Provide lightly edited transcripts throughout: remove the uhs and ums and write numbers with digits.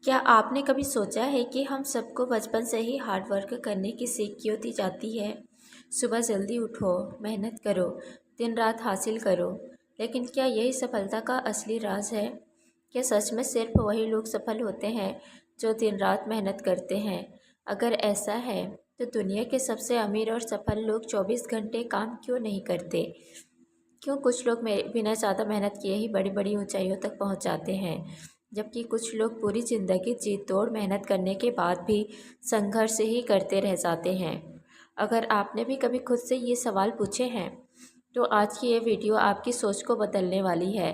क्या आपने कभी सोचा है कि हम सबको बचपन से ही हार्ड वर्क करने की सीख क्यों दी जाती है? सुबह जल्दी उठो, मेहनत करो, दिन रात हासिल करो। लेकिन क्या यही सफलता का असली राज है? क्या सच में सिर्फ वही लोग सफल होते हैं जो दिन रात मेहनत करते हैं? अगर ऐसा है तो दुनिया के सबसे अमीर और सफल लोग 24 घंटे काम क्यों नहीं करते? क्यों कुछ लोग बिना ज़्यादा मेहनत किए ही बड़ी बड़ी ऊंचाइयों तक पहुंच जाते हैं, जबकि कुछ लोग पूरी ज़िंदगी जी तोड़ मेहनत करने के बाद भी संघर्ष ही करते रह जाते हैं? अगर आपने भी कभी खुद से ये सवाल पूछे हैं तो आज की ये वीडियो आपकी सोच को बदलने वाली है,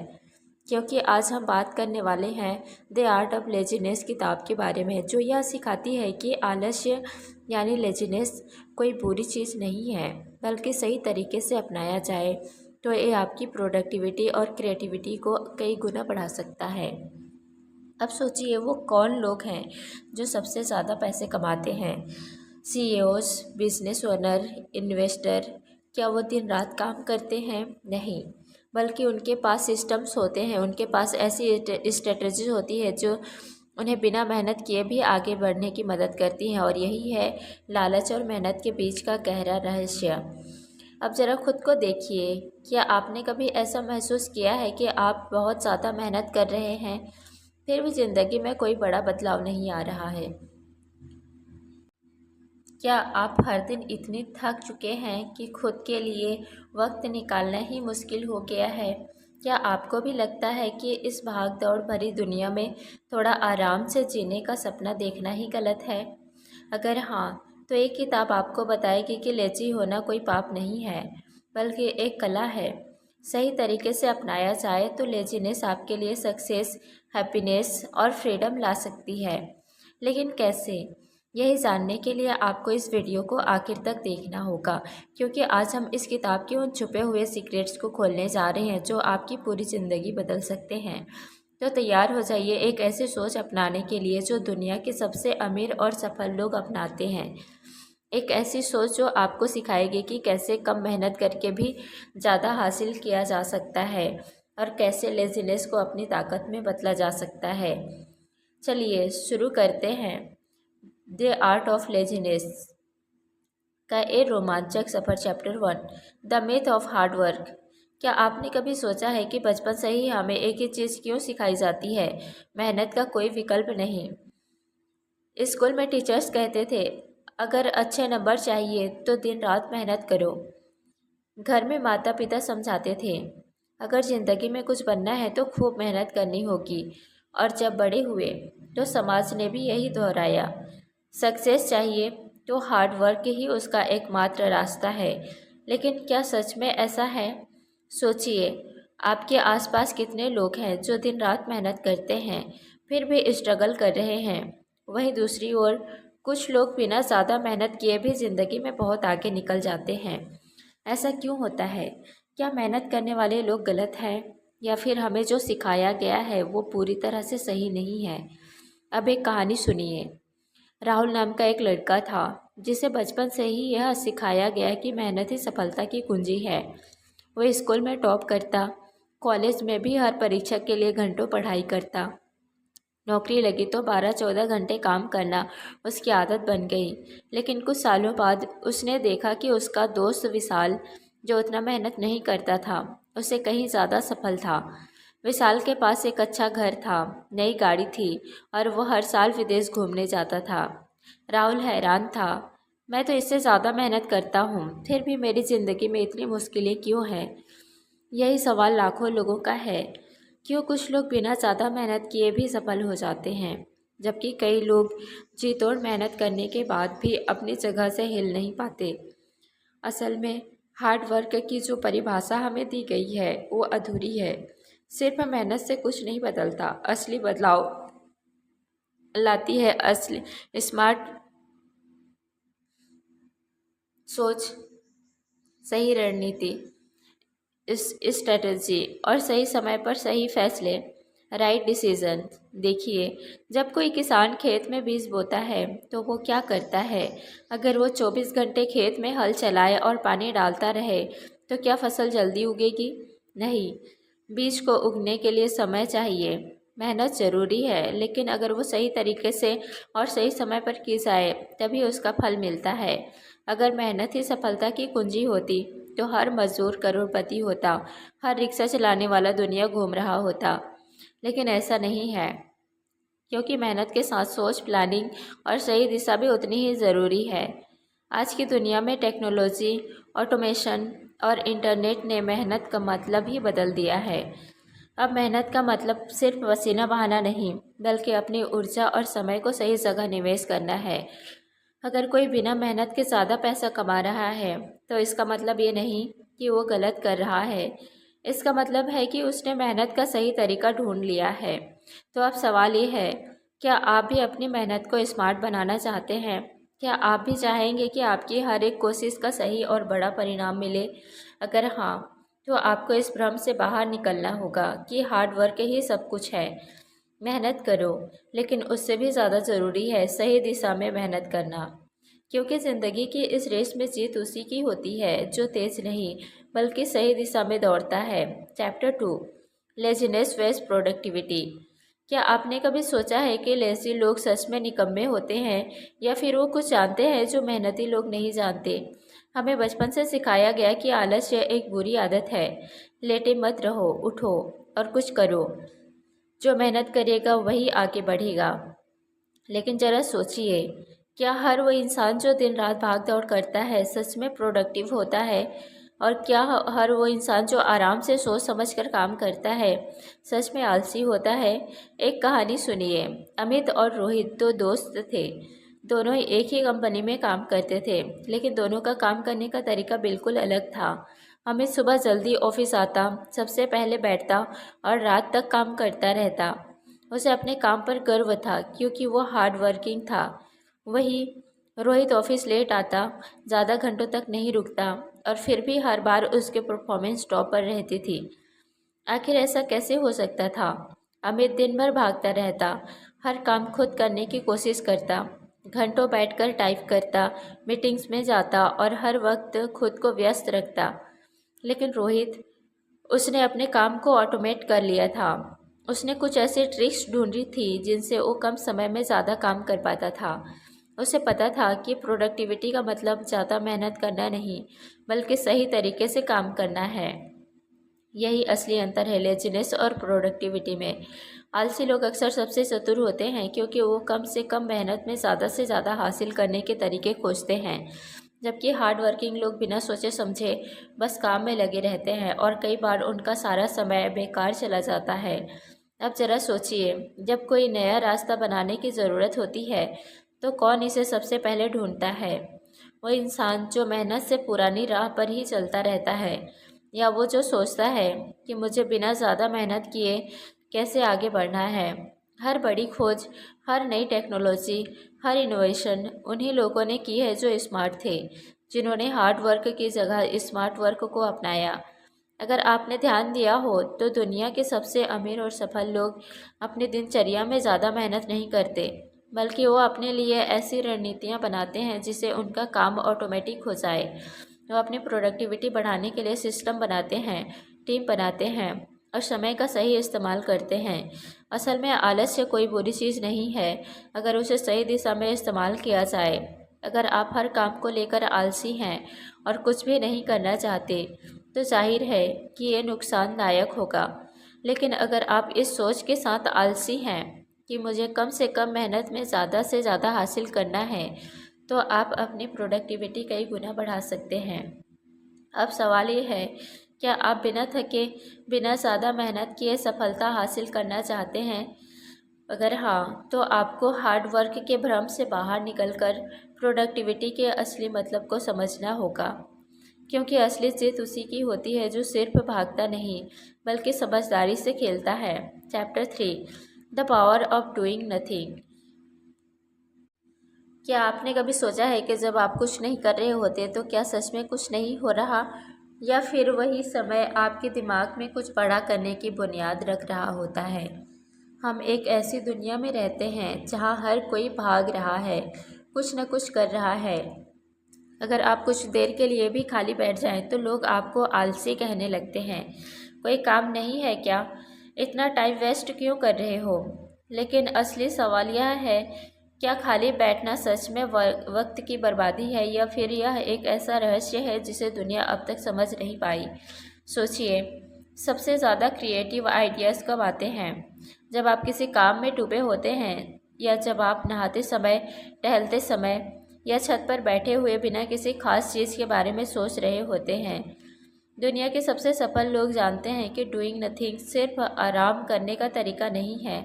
क्योंकि आज हम बात करने वाले हैं द आर्ट ऑफ लेजीनेस किताब के बारे में, जो यह सिखाती है कि आलस्य यानी लेजीनेस कोई बुरी चीज़ नहीं है, बल्कि सही तरीके से अपनाया जाए तो ये आपकी प्रोडक्टिविटी और क्रिएटिविटी को कई गुना बढ़ा सकता है। अब सोचिए वो कौन लोग हैं जो सबसे ज़्यादा पैसे कमाते हैं? CEOs, business owner, investor. क्या वो दिन रात काम करते हैं? नहीं, बल्कि उनके पास सिस्टम्स होते हैं, उनके पास ऐसी स्ट्रेटजीज होती है जो उन्हें बिना मेहनत किए भी आगे बढ़ने की मदद करती हैं। और यही है लालच और मेहनत के बीच का गहरा रहस्य। अब ज़रा खुद को देखिए, क्या आपने कभी ऐसा महसूस किया है कि आप बहुत ज़्यादा मेहनत कर रहे हैं फिर भी ज़िंदगी में कोई बड़ा बदलाव नहीं आ रहा है? क्या आप हर दिन इतने थक चुके हैं कि खुद के लिए वक्त निकालना ही मुश्किल हो गया है? क्या आपको भी लगता है कि इस भाग दौड़ भरी दुनिया में थोड़ा आराम से जीने का सपना देखना ही गलत है? अगर हाँ, तो एक किताब आपको बताएगी कि लेजी होना कोई पाप नहीं है, बल्कि एक कला है। सही तरीके से अपनाया जाए तो लेजीनेस आपके लिए सक्सेस, हैप्पीनेस और फ्रीडम ला सकती है। लेकिन कैसे? यही जानने के लिए आपको इस वीडियो को आखिर तक देखना होगा, क्योंकि आज हम इस किताब के उन छुपे हुए सीक्रेट्स को खोलने जा रहे हैं जो आपकी पूरी ज़िंदगी बदल सकते हैं। तो तैयार हो जाइए एक ऐसी सोच अपनाने के लिए जो दुनिया के सबसे अमीर और सफल लोग अपनाते हैं। एक ऐसी सोच जो आपको सिखाएगी कि कैसे कम मेहनत करके भी ज़्यादा हासिल किया जा सकता है और कैसे लेजीनेस को अपनी ताकत में बदला जा सकता है। चलिए शुरू करते हैं द आर्ट ऑफ लेजीनेस का ए रोमांचक सफ़र। Chapter 1, the myth of hard work. क्या आपने कभी सोचा है कि बचपन से ही हमें एक ही चीज़ क्यों सिखाई जाती है? मेहनत का कोई विकल्प नहीं। स्कूल में टीचर्स कहते थे, अगर अच्छे नंबर चाहिए तो दिन रात मेहनत करो। घर में माता पिता समझाते थे, अगर ज़िंदगी में कुछ बनना है तो खूब मेहनत करनी होगी। और जब बड़े हुए तो समाज ने भी यही दोहराया, सक्सेस चाहिए तो हार्ड वर्क ही उसका एकमात्र रास्ता है। लेकिन क्या सच में ऐसा है? सोचिए, आपके आसपास कितने लोग हैं जो दिन रात मेहनत करते हैं फिर भी स्ट्रगल कर रहे हैं। वहीं दूसरी ओर कुछ लोग बिना ज़्यादा मेहनत किए भी ज़िंदगी में बहुत आगे निकल जाते हैं। ऐसा क्यों होता है? क्या मेहनत करने वाले लोग गलत हैं, या फिर हमें जो सिखाया गया है वो पूरी तरह से सही नहीं है? अब एक कहानी सुनिए। राहुल नाम का एक लड़का था जिसे बचपन से ही यह सिखाया गया कि मेहनत ही सफलता की कुंजी है। वो स्कूल में टॉप करता, कॉलेज में भी हर परीक्षा के लिए घंटों पढ़ाई करता। नौकरी लगी तो 12-14 घंटे काम करना उसकी आदत बन गई। लेकिन कुछ सालों बाद उसने देखा कि उसका दोस्त विशाल, जो उतना मेहनत नहीं करता था, उससे कहीं ज़्यादा सफल था। विशाल के पास एक अच्छा घर था, नई गाड़ी थी और वो हर साल विदेश घूमने जाता था। राहुल हैरान था, मैं तो इससे ज़्यादा मेहनत करता हूँ, फिर भी मेरी ज़िंदगी में इतनी मुश्किलें क्यों हैं? यही सवाल लाखों लोगों का है। क्यों कुछ लोग बिना ज़्यादा मेहनत किए भी सफल हो जाते हैं, जबकि कई लोग जी तोड़ मेहनत करने के बाद भी अपनी जगह से हिल नहीं पाते? असल में हार्ड वर्क की जो परिभाषा हमें दी गई है वो अधूरी है। सिर्फ मेहनत से कुछ नहीं बदलता, असली बदलाव लाती है असली स्मार्ट सोच, सही रणनीति, इस स्ट्रेटजी और सही समय पर सही फैसले, राइट डिसीजन। देखिए, जब कोई किसान खेत में बीज बोता है तो वो क्या करता है? अगर वो 24 घंटे खेत में हल चलाए और पानी डालता रहे तो क्या फसल जल्दी उगेगी? नहीं, बीज को उगने के लिए समय चाहिए। मेहनत ज़रूरी है, लेकिन अगर वो सही तरीके से और सही समय पर की जाए तभी उसका फल मिलता है। अगर मेहनत ही सफलता की कुंजी होती तो हर मजदूर करोड़पति होता, हर रिक्शा चलाने वाला दुनिया घूम रहा होता। लेकिन ऐसा नहीं है, क्योंकि मेहनत के साथ सोच, प्लानिंग और सही दिशा भी उतनी ही ज़रूरी है। आज की दुनिया में टेक्नोलॉजी, ऑटोमेशन और इंटरनेट ने मेहनत का मतलब ही बदल दिया है। अब मेहनत का मतलब सिर्फ पसीना बहाना नहीं, बल्कि अपनी ऊर्जा और समय को सही जगह निवेश करना है। अगर कोई बिना मेहनत के ज़्यादा पैसा कमा रहा है, तो इसका मतलब ये नहीं कि वो गलत कर रहा है। इसका मतलब है कि उसने मेहनत का सही तरीका ढूंढ लिया है। तो अब सवाल ये है, क्या आप भी अपनी मेहनत को स्मार्ट बनाना चाहते हैं? क्या आप भी चाहेंगे कि आपकी हर एक कोशिश का सही और बड़ा परिणाम मिले? अगर हाँ, तो आपको इस भ्रम से बाहर निकलना होगा कि हार्ड वर्क ही सब कुछ है। मेहनत करो, लेकिन उससे भी ज़्यादा ज़रूरी है सही दिशा में मेहनत करना। क्योंकि ज़िंदगी की इस रेस में जीत उसी की होती है जो तेज नहीं, बल्कि सही दिशा में दौड़ता है। Chapter 2, laziness waste productivity. क्या आपने कभी सोचा है कि लेजी लोग सच में निकम्मे होते हैं, या फिर वो कुछ जानते हैं जो मेहनती लोग नहीं जानते? हमें बचपन से सिखाया गया कि आलस्य एक बुरी आदत है। लेटे मत रहो, उठो और कुछ करो। जो मेहनत करेगा वही आगे बढ़ेगा। लेकिन ज़रा सोचिए, क्या हर वो इंसान जो दिन रात भाग दौड़ करता है सच में प्रोडक्टिव होता है? और क्या हर वो इंसान जो आराम से सोच समझ कर काम करता है सच में आलसी होता है? एक कहानी सुनिए। अमित और रोहित दो दोस्त थे। दोनों ही एक ही कंपनी में काम करते थे, लेकिन दोनों का काम करने का तरीका बिल्कुल अलग था। अमित सुबह जल्दी ऑफिस आता, सबसे पहले बैठता और रात तक काम करता रहता। उसे अपने काम पर गर्व था, क्योंकि वो हार्ड वर्किंग था। वही रोहित ऑफिस लेट आता, ज़्यादा घंटों तक नहीं रुकता, और फिर भी हर बार उसके परफॉर्मेंस टॉप पर रहती थी। आखिर ऐसा कैसे हो सकता था? अमित दिन भर भागता रहता, हर काम खुद करने की कोशिश करता, घंटों बैठकर टाइप करता, मीटिंग्स में जाता और हर वक्त खुद को व्यस्त रखता। लेकिन रोहित, उसने अपने काम को ऑटोमेट कर लिया था। उसने कुछ ऐसी ट्रिक्स ढूंढी थी जिनसे वो कम समय में ज़्यादा काम कर पाता था। उसे पता था कि प्रोडक्टिविटी का मतलब ज़्यादा मेहनत करना नहीं, बल्कि सही तरीके से काम करना है। यही असली अंतर है लेजीनेस और प्रोडक्टिविटी में। आलसी लोग अक्सर सबसे चतुर होते हैं, क्योंकि वो कम से कम मेहनत में ज़्यादा से ज़्यादा हासिल करने के तरीके खोजते हैं। जबकि हार्ड वर्किंग लोग बिना सोचे समझे बस काम में लगे रहते हैं, और कई बार उनका सारा समय बेकार चला जाता है। अब ज़रा सोचिए, जब कोई नया रास्ता बनाने की ज़रूरत होती है तो कौन इसे सबसे पहले ढूंढता है? वो इंसान जो मेहनत से पुरानी राह पर ही चलता रहता है, या वो जो सोचता है कि मुझे बिना ज़्यादा मेहनत किए कैसे आगे बढ़ना है? हर बड़ी खोज, हर नई टेक्नोलॉजी, हर इनोवेशन उन्हीं लोगों ने की है जो स्मार्ट थे, जिन्होंने हार्ड वर्क की जगह स्मार्ट वर्क को अपनाया। अगर आपने ध्यान दिया हो तो दुनिया के सबसे अमीर और सफल लोग अपनी दिनचर्या में ज़्यादा मेहनत नहीं करते, बल्कि वो अपने लिए ऐसी रणनीतियाँ बनाते हैं जिससे उनका काम ऑटोमेटिक हो जाए। वो अपनी प्रोडक्टिविटी बढ़ाने के लिए सिस्टम बनाते हैं, टीम बनाते हैं और समय का सही इस्तेमाल करते हैं। असल में आलस्य कोई बुरी चीज़ नहीं है, अगर उसे सही दिशा में इस्तेमाल किया जाए। अगर आप हर काम को लेकर आलसी हैं और कुछ भी नहीं करना चाहते, तो जाहिर है कि ये नुकसानदायक होगा। लेकिन अगर आप इस सोच के साथ आलसी हैं कि मुझे कम से कम मेहनत में ज़्यादा से ज़्यादा हासिल करना है, तो आप अपनी प्रोडक्टिविटी कई गुना बढ़ा सकते हैं। अब सवाल ये है, क्या आप बिना थके, बिना ज़्यादा मेहनत किए सफलता हासिल करना चाहते हैं? अगर हाँ, तो आपको हार्ड वर्क के भ्रम से बाहर निकलकर प्रोडक्टिविटी के असली मतलब को समझना होगा। क्योंकि असली जीत उसी की होती है जो सिर्फ भागता नहीं, बल्कि समझदारी से खेलता है। Chapter 3, the power of doing nothing. क्या आपने कभी सोचा है कि जब आप कुछ नहीं कर रहे होते तो क्या सच में कुछ नहीं हो रहा, या फिर वही समय आपके दिमाग में कुछ बड़ा करने की बुनियाद रख रहा होता है? हम एक ऐसी दुनिया में रहते हैं जहाँ हर कोई भाग रहा है, कुछ न कुछ कर रहा है। अगर आप कुछ देर के लिए भी खाली बैठ जाएं तो लोग आपको आलसी कहने लगते हैं। कोई काम नहीं है क्या? इतना टाइम वेस्ट क्यों कर रहे हो? लेकिन असली सवाल यह है, क्या खाली बैठना सच में वक्त की बर्बादी है, या फिर यह एक ऐसा रहस्य है जिसे दुनिया अब तक समझ नहीं पाई? सोचिए, सबसे ज़्यादा क्रिएटिव आइडियाज़ कब आते हैं? जब आप किसी काम में डूबे होते हैं, या जब आप नहाते समय, टहलते समय, या छत पर बैठे हुए बिना किसी खास चीज़ के बारे में सोच रहे होते हैं। दुनिया के सबसे सफल लोग जानते हैं कि डूइंग नथिंग सिर्फ आराम करने का तरीका नहीं है,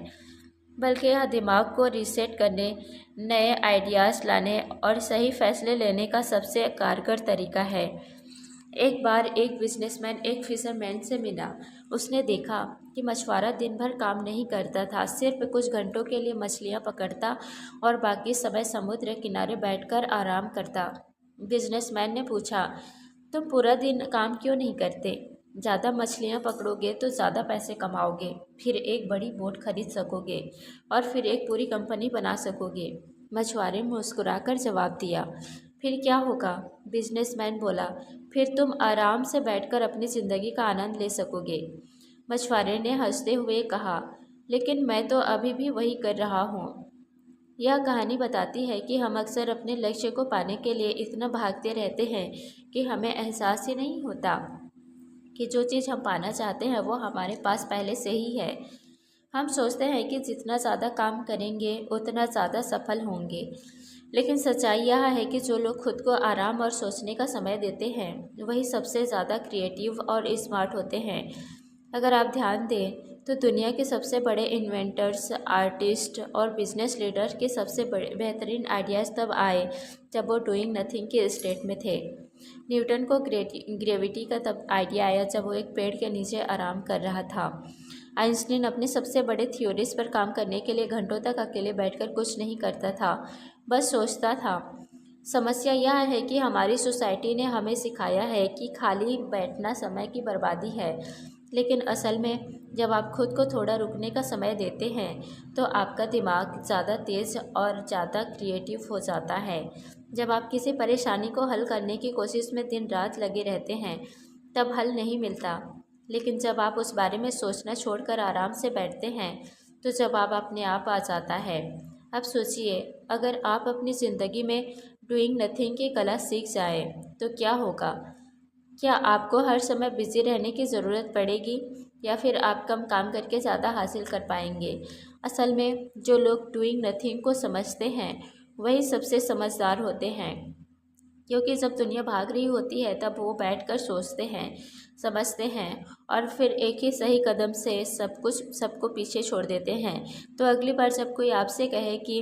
बल्कि यह दिमाग को रीसेट करने, नए आइडियाज़ लाने और सही फैसले लेने का सबसे कारगर तरीका है। एक बार एक बिजनेसमैन एक फिशरमैन से मिला। उसने देखा कि मछुआरा दिन भर काम नहीं करता था, सिर्फ कुछ घंटों के लिए मछलियाँ पकड़ता और बाकी समय समुद्र किनारे बैठकर आराम करता। बिजनेसमैन ने पूछा, तुम पूरा दिन काम क्यों नहीं करते? ज़्यादा मछलियाँ पकड़ोगे तो ज़्यादा पैसे कमाओगे, फिर एक बड़ी बोट खरीद सकोगे और फिर एक पूरी कंपनी बना सकोगे। मछुआरे मुस्कुराकर जवाब दिया। फिर क्या होगा? बिजनेसमैन बोला। फिर तुम आराम से बैठकर अपनी ज़िंदगी का आनंद ले सकोगे। मछुआरे ने हंसते हुए कहा, लेकिन मैं तो अभी भी वही कर रहा हूँ। यह कहानी बताती है कि हम अक्सर अपने लक्ष्य को पाने के लिए इतना भागते रहते हैं कि हमें एहसास ही नहीं होता कि जो चीज़ हम पाना चाहते हैं वो हमारे पास पहले से ही है। हम सोचते हैं कि जितना ज़्यादा काम करेंगे उतना ज़्यादा सफल होंगे, लेकिन सच्चाई यह है कि जो लोग खुद को आराम और सोचने का समय देते हैं वही सबसे ज़्यादा क्रिएटिव और स्मार्ट होते हैं। अगर आप ध्यान दें तो दुनिया के सबसे बड़े इन्वेंटर्स, आर्टिस्ट और बिजनेस लीडर के सबसे बड़े बेहतरीन आइडियाज़ तब आए जब वो डूइंग नथिंग के स्टेट में थे। न्यूटन को ग्रेविटी का तब आइडिया आया जब वो एक पेड़ के नीचे आराम कर रहा था। आइंस्टीन अपने सबसे बड़े थ्योरीज पर काम करने के लिए घंटों तक अकेले बैठकर कुछ नहीं करता था, बस सोचता था। समस्या यह है कि हमारी सोसाइटी ने हमें सिखाया है कि खाली बैठना समय की बर्बादी है, लेकिन असल में जब आप खुद को थोड़ा रुकने का समय देते हैं तो आपका दिमाग ज़्यादा तेज़ और ज़्यादा क्रिएटिव हो जाता है। जब आप किसी परेशानी को हल करने की कोशिश में दिन रात लगे रहते हैं तब हल नहीं मिलता, लेकिन जब आप उस बारे में सोचना छोड़कर आराम से बैठते हैं तो जवाब अपने आप आ जाता है। अब सोचिए, अगर आप अपनी ज़िंदगी में डूइंग नथिंग की कला सीख जाए तो क्या होगा? क्या आपको हर समय बिजी रहने की ज़रूरत पड़ेगी, या फिर आप कम काम करके ज़्यादा हासिल कर पाएंगे? असल में जो लोग डूइंग नथिंग को समझते हैं वही सबसे समझदार होते हैं, क्योंकि जब दुनिया भाग रही होती है तब वो बैठकर सोचते हैं, समझते हैं और फिर एक ही सही कदम से सबको पीछे छोड़ देते हैं। तो अगली बार जब कोई आपसे कहे कि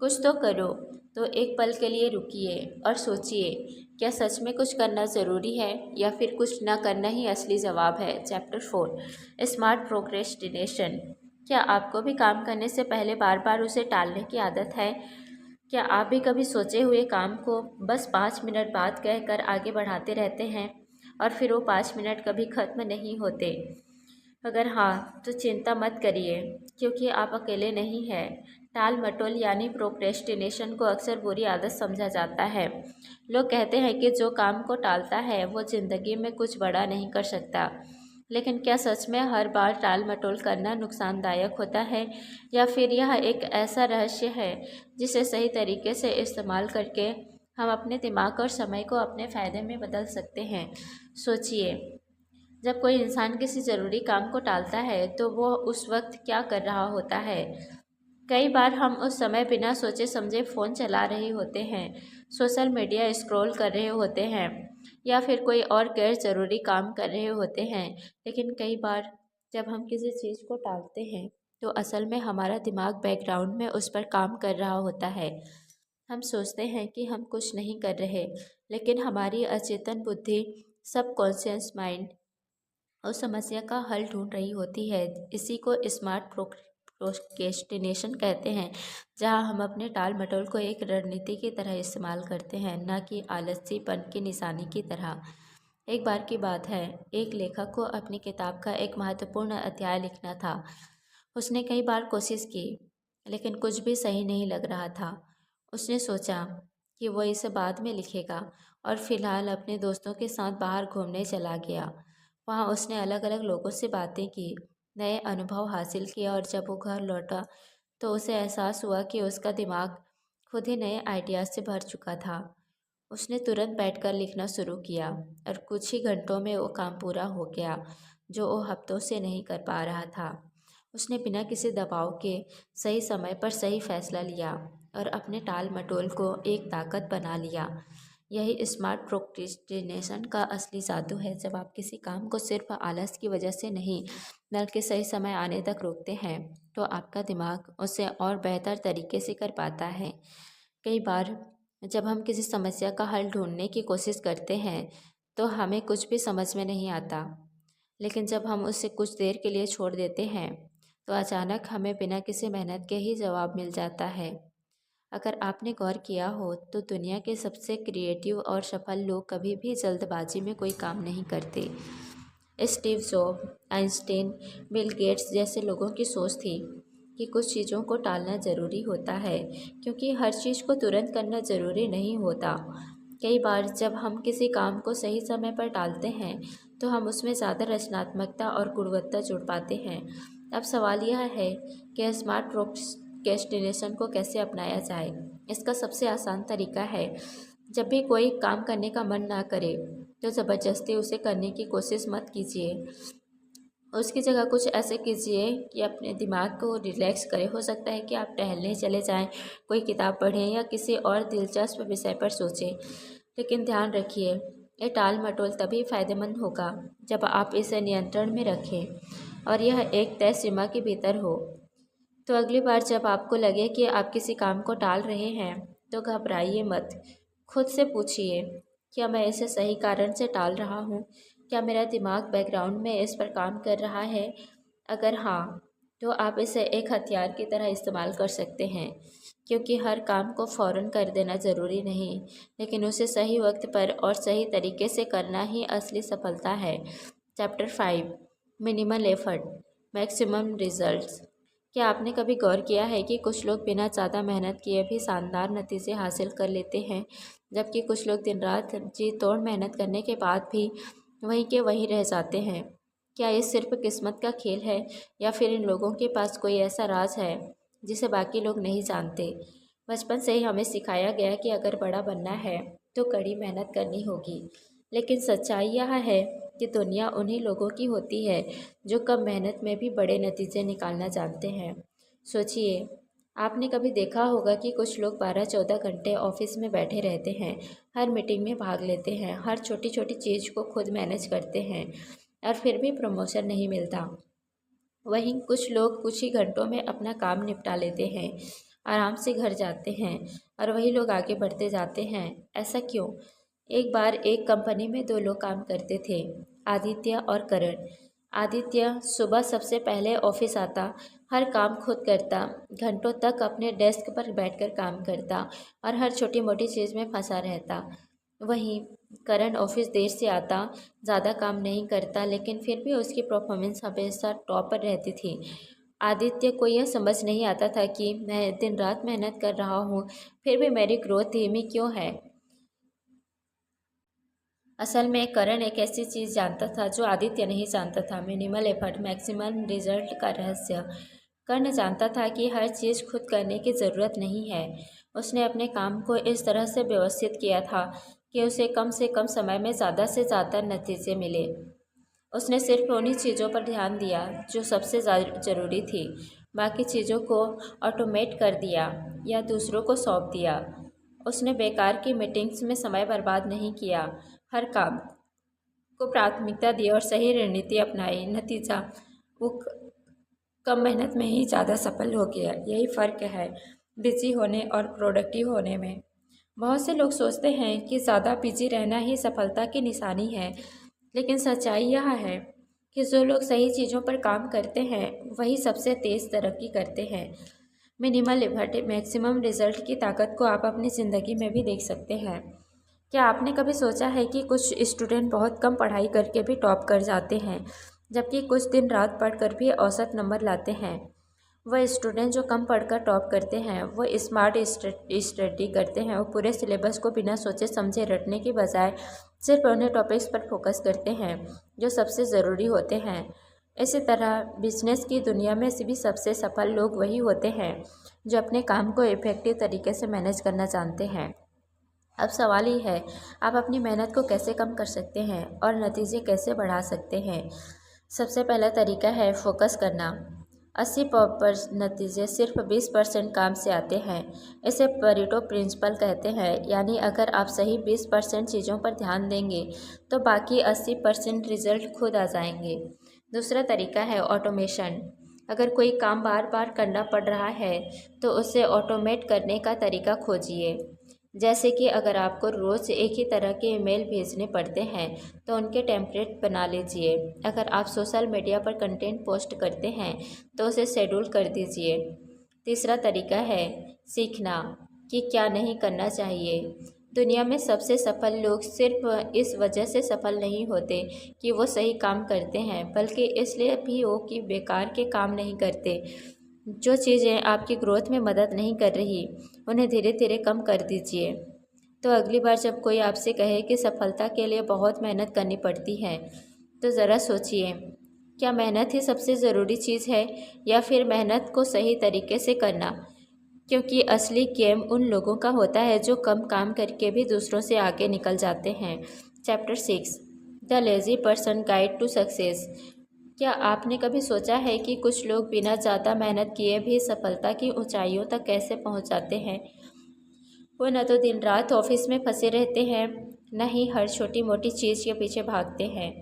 कुछ तो करो, तो एक पल के लिए रुकिए और सोचिए, क्या सच में कुछ करना ज़रूरी है, या फिर कुछ ना करना ही असली जवाब है? Chapter 4, smart procrastination. क्या आपको भी काम करने से पहले बार बार उसे टालने की आदत है? क्या आप भी कभी सोचे हुए काम को बस 5 मिनट बाद कहकर आगे बढ़ाते रहते हैं और फिर वो 5 मिनट कभी ख़त्म नहीं होते? अगर हाँ, तो चिंता मत करिए, क्योंकि आप अकेले नहीं हैं। टाल मटोल यानी प्रोक्रेस्टिनेशन को अक्सर बुरी आदत समझा जाता है। लोग कहते हैं कि जो काम को टालता है वो ज़िंदगी में कुछ बड़ा नहीं कर सकता, लेकिन क्या सच में हर बार टाल मटोल करना नुकसानदायक होता है, या फिर यह एक ऐसा रहस्य है जिसे सही तरीके से इस्तेमाल करके हम अपने दिमाग और समय को अपने फ़ायदे में बदल सकते हैं? सोचिए, जब कोई इंसान किसी ज़रूरी काम को टालता है तो वो उस वक्त क्या कर रहा होता है? कई बार हम उस समय बिना सोचे समझे फ़ोन चला रहे होते हैं, सोशल मीडिया स्क्रॉल कर रहे होते हैं, या फिर कोई और गैर ज़रूरी काम कर रहे होते हैं। लेकिन कई बार जब हम किसी चीज़ को टालते हैं तो असल में हमारा दिमाग बैकग्राउंड में उस पर काम कर रहा होता है। हम सोचते हैं कि हम कुछ नहीं कर रहे, लेकिन हमारी अचेतन बुद्धि, सबकॉन्शियस माइंड, उस समस्या का हल ढूंढ रही होती है। इसी को स्मार्ट प्रोक्रेस्टिनेशन कहते हैं, जहां हम अपने टाल मटोल को एक रणनीति की तरह इस्तेमाल करते हैं, न कि आलसीपन की निशानी की तरह। एक बार की बात है, एक लेखक को अपनी किताब का एक महत्वपूर्ण अध्याय लिखना था। उसने कई बार कोशिश की, लेकिन कुछ भी सही नहीं लग रहा था। उसने सोचा कि वो इसे बाद में लिखेगा और फिलहाल अपने दोस्तों के साथ बाहर घूमने चला गया। वहाँ उसने अलग अलग लोगों से बातें की, नए अनुभव हासिल किए और जब वो घर लौटा तो उसे एहसास हुआ कि उसका दिमाग खुद ही नए आइडियाज़ से भर चुका था। उसने तुरंत बैठकर लिखना शुरू किया और कुछ ही घंटों में वो काम पूरा हो गया जो वो हफ्तों से नहीं कर पा रहा था। उसने बिना किसी दबाव के सही समय पर सही फैसला लिया और अपने टाल मटोल को एक ताकत बना लिया। यही स्मार्ट प्रोक्रेस्टिनेशन का असली जादू है। जब आप किसी काम को सिर्फ आलस की वजह से नहीं बल्कि सही समय आने तक रोकते हैं तो आपका दिमाग उसे और बेहतर तरीके से कर पाता है। कई बार जब हम किसी समस्या का हल ढूंढने की कोशिश करते हैं तो हमें कुछ भी समझ में नहीं आता, लेकिन जब हम उसे कुछ देर के लिए छोड़ देते हैं तो अचानक हमें बिना किसी मेहनत के ही जवाब मिल जाता है। अगर आपने गौर किया हो तो दुनिया के सबसे क्रिएटिव और सफल लोग कभी भी जल्दबाजी में कोई काम नहीं करते। Steve job, Einstein, Bill Gates जैसे लोगों की सोच थी कि कुछ चीज़ों को टालना ज़रूरी होता है, क्योंकि हर चीज़ को तुरंत करना ज़रूरी नहीं होता। कई बार जब हम किसी काम को सही समय पर टालते हैं तो हम उसमें ज़्यादा रचनात्मकता और गुणवत्ता जुड़ पाते हैं। अब सवाल यह है कि स्मार्ट प्रोक्रेस्टिनेशन को कैसे अपनाया जाए। इसका सबसे आसान तरीका है, जब भी कोई काम करने का मन ना करे तो ज़बरदस्ती उसे करने की कोशिश मत कीजिए। उसकी जगह कुछ ऐसे कीजिए कि अपने दिमाग को रिलैक्स करें। हो सकता है कि आप टहलने चले जाएं, कोई किताब पढ़ें या किसी और दिलचस्प विषय पर सोचें। लेकिन ध्यान रखिए, ये टाल मटोल तभी फ़ायदेमंद होगा जब आप इसे नियंत्रण में रखें और यह एक तय सीमा के भीतर हो। तो अगली बार जब आपको लगे कि आप किसी काम को टाल रहे हैं तो घबराइए मत। खुद से पूछिए, क्या मैं इसे सही कारण से टाल रहा हूँ? क्या मेरा दिमाग बैकग्राउंड में इस पर काम कर रहा है? अगर हाँ, तो आप इसे एक हथियार की तरह इस्तेमाल कर सकते हैं, क्योंकि हर काम को फ़ौरन कर देना ज़रूरी नहीं, लेकिन उसे सही वक्त पर और सही तरीके से करना ही असली सफलता है। Chapter 5, minimal effort maximum results. क्या आपने कभी गौर किया है कि कुछ लोग बिना ज़्यादा मेहनत किए भी शानदार नतीजे हासिल कर लेते हैं, जबकि कुछ लोग दिन रात जी तोड़ मेहनत करने के बाद भी वहीं के वहीं रह जाते हैं? क्या ये सिर्फ किस्मत का खेल है या फिर इन लोगों के पास कोई ऐसा राज है जिसे बाकी लोग नहीं जानते? बचपन से ही हमें सिखाया गया कि अगर बड़ा बनना है तो कड़ी मेहनत करनी होगी, लेकिन सच्चाई यह है कि दुनिया उन्हीं लोगों की होती है जो कम मेहनत में भी बड़े नतीजे निकालना जानते हैं। सोचिए, आपने कभी देखा होगा कि कुछ लोग 12-14 घंटे ऑफिस में बैठे रहते हैं, हर मीटिंग में भाग लेते हैं, हर छोटी छोटी चीज़ को खुद मैनेज करते हैं और फिर भी प्रमोशन नहीं मिलता। वहीं कुछ लोग कुछ ही घंटों में अपना काम निपटा लेते हैं, आराम से घर जाते हैं और वही लोग आगे बढ़ते जाते हैं। ऐसा क्यों? एक बार एक कंपनी में दो लोग काम करते थे, आदित्य और करण। आदित्य सुबह सबसे पहले ऑफिस आता, हर काम खुद करता, घंटों तक अपने डेस्क पर बैठकर काम करता और हर छोटी मोटी चीज़ में फंसा रहता। वहीं करण ऑफिस देर से आता, ज़्यादा काम नहीं करता, लेकिन फिर भी उसकी परफॉर्मेंस हमेशा टॉप पर रहती थी। आदित्य को यह समझ नहीं आता था कि मैं दिन रात मेहनत कर रहा हूँ, फिर भी मेरी ग्रोथ धीमी क्यों है। असल में करण एक ऐसी चीज़ जानता था जो आदित्य नहीं जानता था, मिनिमल एफर्ट मैक्सिमम रिजल्ट का रहस्य। कर्ण जानता था कि हर चीज़ खुद करने की ज़रूरत नहीं है। उसने अपने काम को इस तरह से व्यवस्थित किया था कि उसे कम से कम समय में ज़्यादा से ज़्यादा नतीजे मिले। उसने सिर्फ उन्हीं चीज़ों पर ध्यान दिया जो सबसे ज़रूरी थी, बाकी चीज़ों को ऑटोमेट कर दिया या दूसरों को सौंप दिया। उसने बेकार की मीटिंग्स में समय बर्बाद नहीं किया, हर काम को प्राथमिकता दी और सही रणनीति अपनाई। नतीजा, वो कम मेहनत में ही ज़्यादा सफल हो गया। यही फ़र्क है बिजी होने और प्रोडक्टिव होने में। बहुत से लोग सोचते हैं कि ज़्यादा बिजी रहना ही सफलता की निशानी है, लेकिन सच्चाई यह है कि जो लोग सही चीज़ों पर काम करते हैं वही सबसे तेज़ तरक्की करते हैं। मिनिमल एफर्ट मैक्सिमम रिजल्ट की ताकत को आप अपनी ज़िंदगी में भी देख सकते हैं। क्या आपने कभी सोचा है कि कुछ स्टूडेंट बहुत कम पढ़ाई करके भी टॉप कर जाते हैं, जबकि कुछ दिन रात पढ़कर भी औसत नंबर लाते हैं? वह स्टूडेंट जो कम पढ़कर टॉप करते हैं वो स्मार्ट स्टडी करते हैं। वो पूरे सिलेबस को बिना सोचे समझे रटने के बजाय सिर्फ उन्हें टॉपिक्स पर फोकस करते हैं जो सबसे ज़रूरी होते हैं। इसी तरह बिजनेस की दुनिया में से भी सबसे सफल लोग वही होते हैं जो अपने काम को इफेक्टिव तरीके से मैनेज करना जानते हैं। अब सवाल ये है, आप अपनी मेहनत को कैसे कम कर सकते हैं और नतीजे कैसे बढ़ा सकते हैं। सबसे पहला तरीका है फोकस करना। 80% नतीजे सिर्फ 20% काम से आते हैं। इसे परेटो प्रिंसिपल कहते हैं, यानी अगर आप सही 20% चीज़ों पर ध्यान देंगे तो बाकी 80% रिजल्ट खुद आ जाएंगे। दूसरा तरीका है ऑटोमेशन। अगर कोई काम बार बार करना पड़ रहा है तो उसे ऑटोमेट करने का तरीका खोजिए। जैसे कि अगर आपको रोज़ एक ही तरह के ईमेल भेजने पड़ते हैं तो उनके टेम्पलेट बना लीजिए। अगर आप सोशल मीडिया पर कंटेंट पोस्ट करते हैं तो उसे शेड्यूल कर दीजिए। तीसरा तरीका है सीखना कि क्या नहीं करना चाहिए। दुनिया में सबसे सफल लोग सिर्फ इस वजह से सफल नहीं होते कि वो सही काम करते हैं, बल्कि इसलिए भी हो कि बेकार के काम नहीं करते। जो चीज़ें आपकी ग्रोथ में मदद नहीं कर रही उन्हें धीरे धीरे कम कर दीजिए। तो अगली बार जब कोई आपसे कहे कि सफलता के लिए बहुत मेहनत करनी पड़ती है तो ज़रा सोचिए, क्या मेहनत ही सबसे ज़रूरी चीज़ है या फिर मेहनत को सही तरीके से करना। क्योंकि असली गेम उन लोगों का होता है जो कम काम करके भी दूसरों से आगे निकल जाते हैं। Chapter 6, the lazy person guide to success. क्या आपने कभी सोचा है कि कुछ लोग बिना ज़्यादा मेहनत किए भी सफलता की ऊंचाइयों तक कैसे पहुंच जाते हैं। वो न तो दिन रात ऑफिस में फंसे रहते हैं, न ही हर छोटी मोटी चीज़ के पीछे भागते हैं,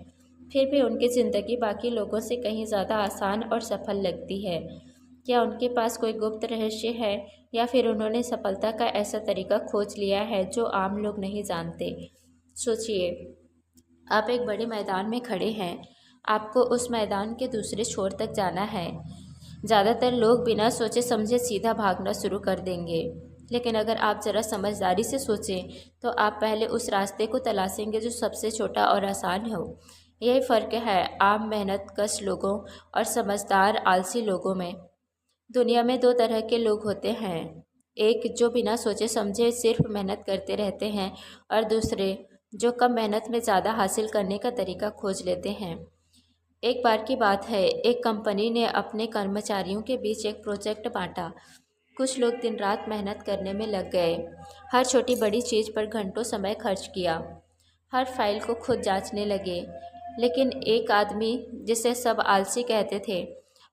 फिर भी उनकी ज़िंदगी बाकी लोगों से कहीं ज़्यादा आसान और सफल लगती है। क्या उनके पास कोई गुप्त रहस्य है या फिर उन्होंने सफलता का ऐसा तरीका खोज लिया है जो आम लोग नहीं जानते। सोचिए, आप एक बड़े मैदान में खड़े हैं, आपको उस मैदान के दूसरे छोर तक जाना है। ज़्यादातर लोग बिना सोचे समझे सीधा भागना शुरू कर देंगे, लेकिन अगर आप ज़रा समझदारी से सोचें तो आप पहले उस रास्ते को तलाशेंगे जो सबसे छोटा और आसान हो। यही फ़र्क है आम मेहनतकश लोगों और समझदार आलसी लोगों में। दुनिया में दो तरह के लोग होते हैं, एक जो बिना सोचे समझे सिर्फ मेहनत करते रहते हैं और दूसरे जो कम मेहनत में ज़्यादा हासिल करने का तरीका खोज लेते हैं। एक बार की बात है, एक कंपनी ने अपने कर्मचारियों के बीच एक प्रोजेक्ट बांटा। कुछ लोग दिन रात मेहनत करने में लग गए, हर छोटी बड़ी चीज़ पर घंटों समय खर्च किया, हर फाइल को खुद जांचने लगे। लेकिन एक आदमी, जिसे सब आलसी कहते थे,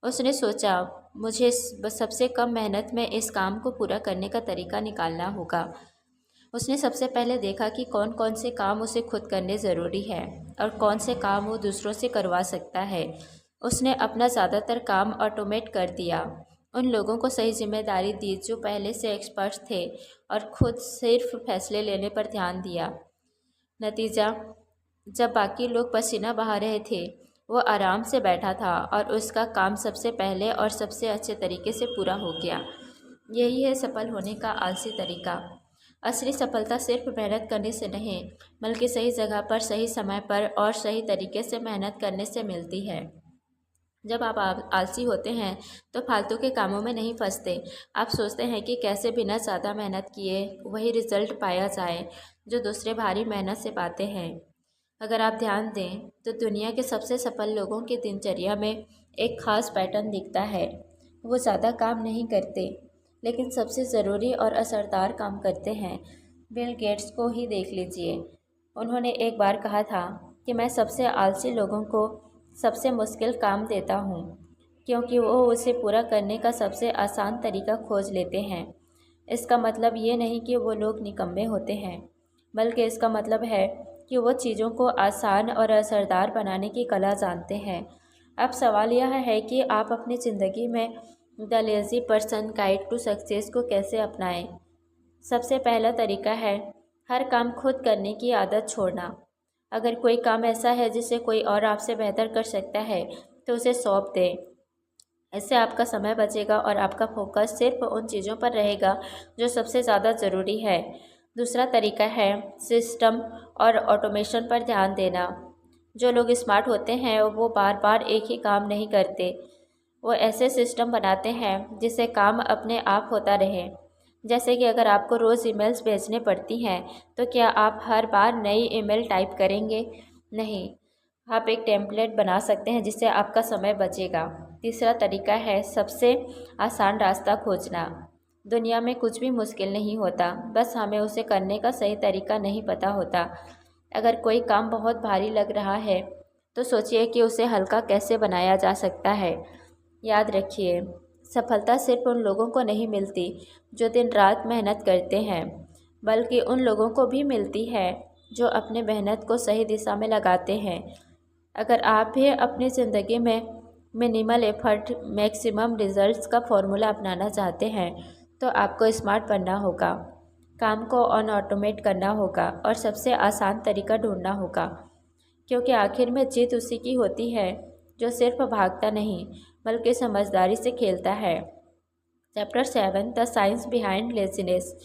उसने सोचा मुझे सबसे कम मेहनत में इस काम को पूरा करने का तरीका निकालना होगा। उसने सबसे पहले देखा कि कौन कौन से काम उसे खुद करने ज़रूरी है और कौन से काम वो दूसरों से करवा सकता है। उसने अपना ज़्यादातर काम ऑटोमेट कर दिया, उन लोगों को सही जिम्मेदारी दी जो पहले से एक्सपर्ट थे और खुद सिर्फ फैसले लेने पर ध्यान दिया। नतीजा, जब बाकी लोग पसीना बहा रहे थे वो आराम से बैठा था और उसका काम सबसे पहले और सबसे अच्छे तरीके से पूरा हो गया। यही है सफल होने का आलसी तरीका। असली सफलता सिर्फ मेहनत करने से नहीं, बल्कि सही जगह पर सही समय पर और सही तरीके से मेहनत करने से मिलती है। जब आप आलसी होते हैं तो फालतू के कामों में नहीं फंसते। आप सोचते हैं कि कैसे बिना ज़्यादा मेहनत किए वही रिजल्ट पाया जाए जो दूसरे भारी मेहनत से पाते हैं। अगर आप ध्यान दें तो दुनिया के सबसे सफल लोगों की दिनचर्या में एक खास पैटर्न दिखता है। वो ज़्यादा काम नहीं करते, लेकिन सबसे ज़रूरी और असरदार काम करते हैं। बिल गेट्स को ही देख लीजिए। उन्होंने एक बार कहा था कि मैं सबसे आलसी लोगों को सबसे मुश्किल काम देता हूँ, क्योंकि वो उसे पूरा करने का सबसे आसान तरीका खोज लेते हैं। इसका मतलब ये नहीं कि वो लोग निकम्मे होते हैं, बल्कि इसका मतलब है कि वो चीज़ों को आसान और असरदार बनाने की कला जानते हैं। अब सवाल यह है कि आप अपनी ज़िंदगी में the lazy person guide to success को कैसे अपनाएं। सबसे पहला तरीका है हर काम खुद करने की आदत छोड़ना। अगर कोई काम ऐसा है जिसे कोई और आपसे बेहतर कर सकता है तो उसे सौंप दें। इससे आपका समय बचेगा और आपका फोकस सिर्फ उन चीज़ों पर रहेगा जो सबसे ज़्यादा ज़रूरी है। दूसरा तरीका है सिस्टम और ऑटोमेशन पर ध्यान देना। जो लोग स्मार्ट होते हैं वो बार बार एक ही काम नहीं करते, वो ऐसे सिस्टम बनाते हैं जिससे काम अपने आप होता रहे। जैसे कि अगर आपको रोज़ ईमेल्स भेजने पड़ती हैं तो क्या आप हर बार नई ईमेल टाइप करेंगे? नहीं, आप एक टेम्पलेट बना सकते हैं जिससे आपका समय बचेगा। तीसरा तरीका है सबसे आसान रास्ता खोजना। दुनिया में कुछ भी मुश्किल नहीं होता, बस हमें उसे करने का सही तरीका नहीं पता होता। अगर कोई काम बहुत भारी लग रहा है तो सोचिए कि उसे हल्का कैसे बनाया जा सकता है। याद रखिए, सफलता सिर्फ उन लोगों को नहीं मिलती जो दिन रात मेहनत करते हैं, बल्कि उन लोगों को भी मिलती है जो अपने मेहनत को सही दिशा में लगाते हैं। अगर आप भी अपनी ज़िंदगी में मिनिमल एफर्ट मैक्सिमम रिजल्ट्स का फॉर्मूला अपनाना चाहते हैं तो आपको स्मार्ट बनना होगा, काम को ऑन ऑटोमेट करना होगा और सबसे आसान तरीका ढूंढना होगा, क्योंकि आखिर में जीत उसी की होती है जो सिर्फ भागता नहीं बल्कि समझदारी से खेलता है। Chapter 7, the science behind laziness.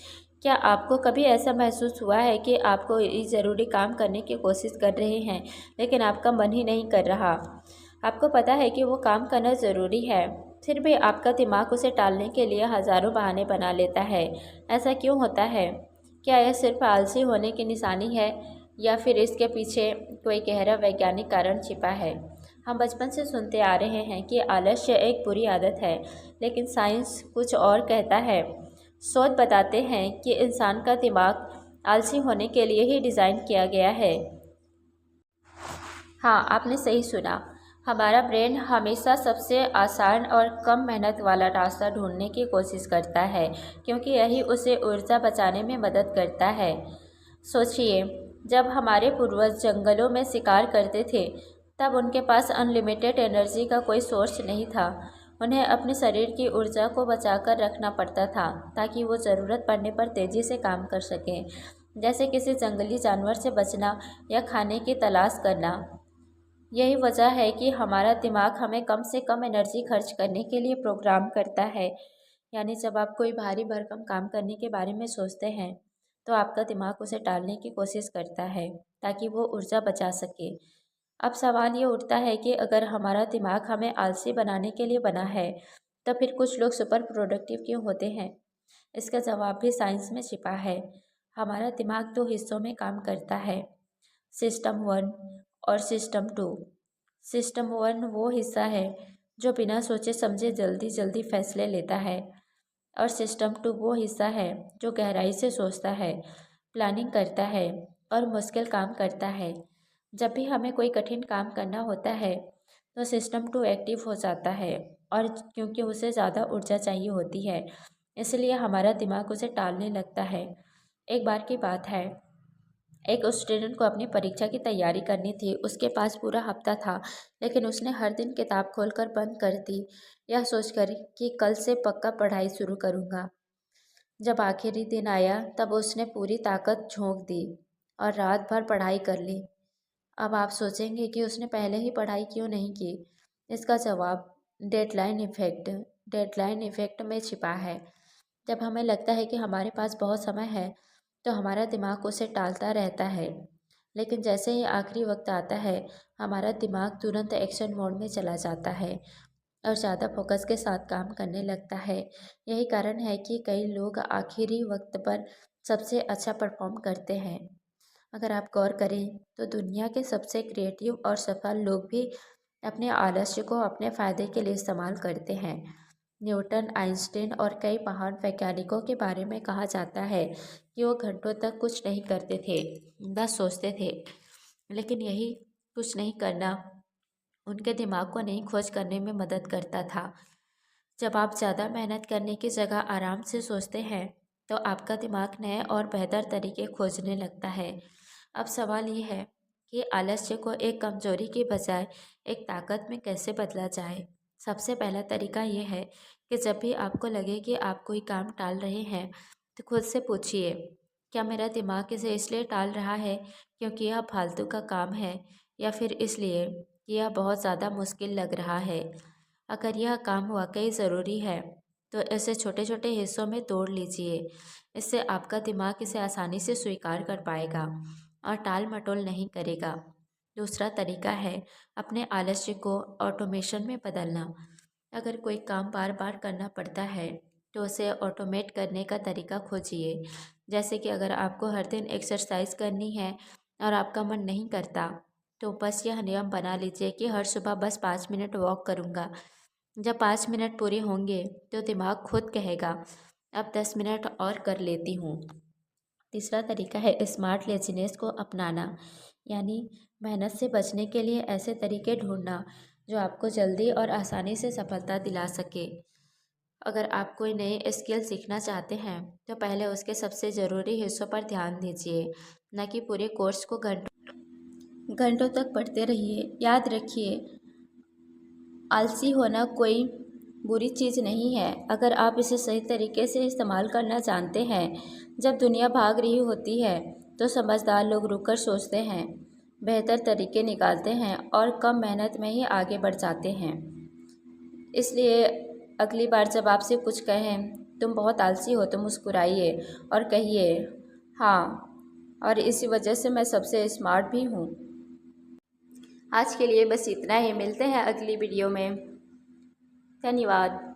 क्या आपको कभी ऐसा महसूस हुआ है कि आपको इस ज़रूरी काम करने की कोशिश कर रहे हैं लेकिन आपका मन ही नहीं कर रहा? आपको पता है कि वो काम करना ज़रूरी है, फिर भी आपका दिमाग उसे टालने के लिए हज़ारों बहाने बना लेता है। ऐसा क्यों होता है? क्या यह सिर्फ आलसी होने की निशानी है या फिर इसके पीछे कोई गहरा वैज्ञानिक कारण छिपा है? हम बचपन से सुनते आ रहे हैं कि आलस्य एक बुरी आदत है, लेकिन साइंस कुछ और कहता है। शोध बताते हैं कि इंसान का दिमाग आलसी होने के लिए ही डिज़ाइन किया गया है। हाँ, आपने सही सुना। हमारा ब्रेन हमेशा सबसे आसान और कम मेहनत वाला रास्ता ढूंढने की कोशिश करता है, क्योंकि यही उसे ऊर्जा बचाने में मदद करता है। सोचिए, जब हमारे पूर्वज जंगलों में शिकार करते थे, तब उनके पास अनलिमिटेड एनर्जी का कोई सोर्स नहीं था। उन्हें अपने शरीर की ऊर्जा को बचाकर रखना पड़ता था ताकि वो ज़रूरत पड़ने पर तेज़ी से काम कर सकें, जैसे किसी जंगली जानवर से बचना या खाने की तलाश करना। यही वजह है कि हमारा दिमाग हमें कम से कम एनर्जी खर्च करने के लिए प्रोग्राम करता है। यानी जब आप कोई भारी भरकम काम करने के बारे में सोचते हैं तो आपका दिमाग उसे टालने की कोशिश करता है ताकि वो ऊर्जा बचा सके। अब सवाल ये उठता है कि अगर हमारा दिमाग हमें आलसी बनाने के लिए बना है तो फिर कुछ लोग सुपर प्रोडक्टिव क्यों होते हैं? इसका जवाब भी साइंस में छिपा है। हमारा दिमाग दो हिस्सों में काम करता है, सिस्टम 1 और सिस्टम 2। सिस्टम 1 वो हिस्सा है जो बिना सोचे समझे जल्दी जल्दी फैसले लेता है, और सिस्टम 2 वो हिस्सा है जो गहराई से सोचता है, प्लानिंग करता है और मुश्किल काम करता है। जब भी हमें कोई कठिन काम करना होता है तो सिस्टम 2 एक्टिव हो जाता है, और क्योंकि उसे ज़्यादा ऊर्जा चाहिए होती है इसलिए हमारा दिमाग उसे टालने लगता है। एक बार की बात है, एक स्टूडेंट को अपनी परीक्षा की तैयारी करनी थी। उसके पास पूरा हफ्ता था, लेकिन उसने हर दिन किताब खोलकर बंद कर दी, यह सोचकर कि कल से पक्का पढ़ाई शुरू करूँगा। जब आखिरी दिन आया तब उसने पूरी ताकत झोंक दी और रात भर पढ़ाई कर ली। अब आप सोचेंगे कि उसने पहले ही पढ़ाई क्यों नहीं की। इसका जवाब डेडलाइन इफ़ेक्ट में छिपा है। जब हमें लगता है कि हमारे पास बहुत समय है तो हमारा दिमाग उसे टालता रहता है, लेकिन जैसे ही आखिरी वक्त आता है हमारा दिमाग तुरंत एक्शन मोड में चला जाता है और ज़्यादा फोकस के साथ काम करने लगता है। यही कारण है कि कई लोग आखिरी वक्त पर सबसे अच्छा परफॉर्म करते हैं। अगर आप गौर करें तो दुनिया के सबसे क्रिएटिव और सफल लोग भी अपने आलस्य को अपने फ़ायदे के लिए इस्तेमाल करते हैं। न्यूटन, आइंस्टीन और कई महान वैज्ञानिकों के बारे में कहा जाता है कि वो घंटों तक कुछ नहीं करते थे, बस सोचते थे। लेकिन यही कुछ नहीं करना उनके दिमाग को नई खोज करने में मदद करता था। जब आप ज़्यादा मेहनत करने की जगह आराम से सोचते हैं तो आपका दिमाग नए और बेहतर तरीके खोजने लगता है। अब सवाल ये है कि आलस्य को एक कमजोरी की बजाय एक ताकत में कैसे बदला जाए। सबसे पहला तरीका ये है कि जब भी आपको लगे कि आप कोई काम टाल रहे हैं तो खुद से पूछिए, क्या मेरा दिमाग इसे इसलिए टाल रहा है क्योंकि यह फालतू का काम है, या फिर इसलिए कि यह बहुत ज़्यादा मुश्किल लग रहा है। अगर यह काम वाकई ज़रूरी है तो इसे छोटे छोटे हिस्सों में तोड़ लीजिए। इससे आपका दिमाग इसे आसानी से स्वीकार कर पाएगा और टाल मटोल नहीं करेगा। दूसरा तरीका है अपने आलस्य को ऑटोमेशन में बदलना। अगर कोई काम बार बार करना पड़ता है तो उसे ऑटोमेट करने का तरीका खोजिए। जैसे कि अगर आपको हर दिन एक्सरसाइज करनी है और आपका मन नहीं करता तो बस यह नियम बना लीजिए कि हर सुबह बस 5 मिनट वॉक करूँगा। जब 5 मिनट पूरे होंगे तो दिमाग खुद कहेगा अब 10 मिनट और कर लेती हूँ। तीसरा तरीका है स्मार्ट लेज़ीनेस को अपनाना, यानी मेहनत से बचने के लिए ऐसे तरीके ढूंढना जो आपको जल्दी और आसानी से सफलता दिला सके। अगर आप कोई नई स्किल सीखना चाहते हैं तो पहले उसके सबसे ज़रूरी हिस्सों पर ध्यान दीजिए, न कि पूरे कोर्स को घंटों घंटों तक पढ़ते रहिए। याद रखिए, आलसी होना कोई बुरी चीज़ नहीं है अगर आप इसे सही तरीके से इस्तेमाल करना जानते हैं। जब दुनिया भाग रही होती है तो समझदार लोग रुककर सोचते हैं, बेहतर तरीके निकालते हैं और कम मेहनत में ही आगे बढ़ जाते हैं। इसलिए अगली बार जब आपसे कुछ कहें तुम बहुत आलसी हो तो मुस्कुराइए और कहिए हाँ, और इसी वजह से मैं सबसे स्मार्ट भी हूँ। आज के लिए बस इतना ही, मिलते हैं अगली वीडियो में। धन्यवाद।